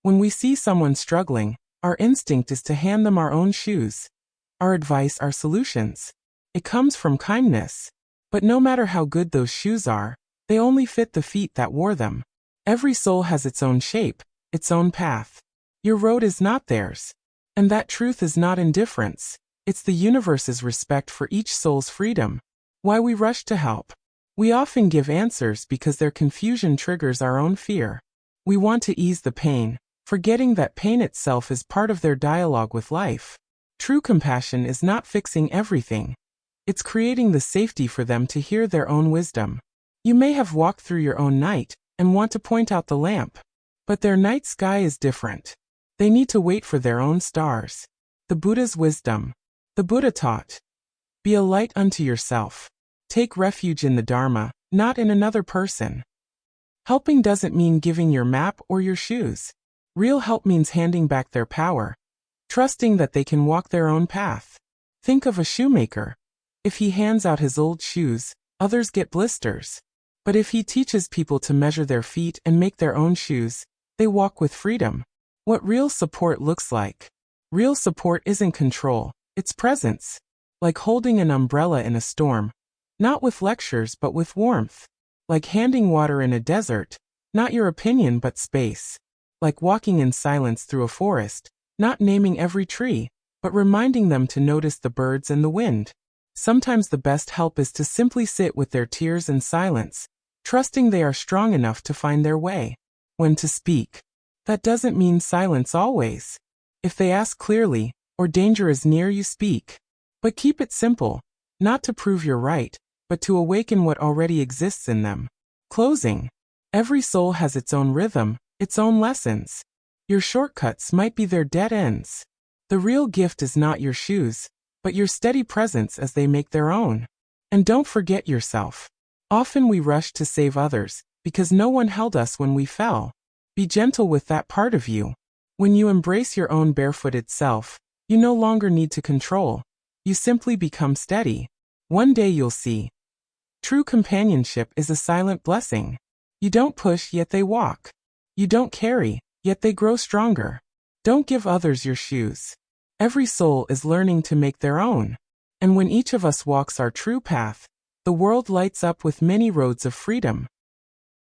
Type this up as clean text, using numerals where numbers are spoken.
When we see someone struggling, our instinct is to hand them our own shoes. Our advice, our solutions. It comes from kindness. But no matter how good those shoes are, they only fit the feet that wore them. Every soul has its own shape, its own path. Your road is not theirs. And that truth is not indifference. It's the universe's respect for each soul's freedom. Why we rush to help. We often give answers because their confusion triggers our own fear. We want to ease the pain, forgetting that pain itself is part of their dialogue with life. True compassion is not fixing everything. It's creating the safety for them to hear their own wisdom. You may have walked through your own night and want to point out the lamp. But their night sky is different. They need to wait for their own stars. The Buddha's wisdom. The Buddha taught, be a light unto yourself. Take refuge in the Dharma, not in another person. Helping doesn't mean giving your map or your shoes. Real help means handing back their power, trusting that they can walk their own path. Think of a shoemaker. If he hands out his old shoes, others get blisters. But if he teaches people to measure their feet and make their own shoes, they walk with freedom. What real support looks like. Real support isn't control, it's presence. Like holding an umbrella in a storm. Not with lectures but with warmth. Like handing water in a desert. Not your opinion but space. Like walking in silence through a forest. Not naming every tree, but reminding them to notice the birds and the wind. Sometimes the best help is to simply sit with their tears and silence, trusting they are strong enough to find their way. When to speak. That doesn't mean silence always. If they ask clearly, or danger is near, you speak. But keep it simple, not to prove you're right, but to awaken what already exists in them. Closing. Every soul has its own rhythm, its own lessons. Your shortcuts might be their dead ends. The real gift is not your shoes, but your steady presence as they make their own. And don't forget yourself. Often we rush to save others, because no one held us when we fell. Be gentle with that part of you. When you embrace your own barefooted self, you no longer need to control. You simply become steady. One day you'll see. True companionship is a silent blessing. You don't push, yet they walk. You don't carry, yet they grow stronger. Don't give others your shoes. Every soul is learning to make their own. And when each of us walks our true path, the world lights up with many roads of freedom.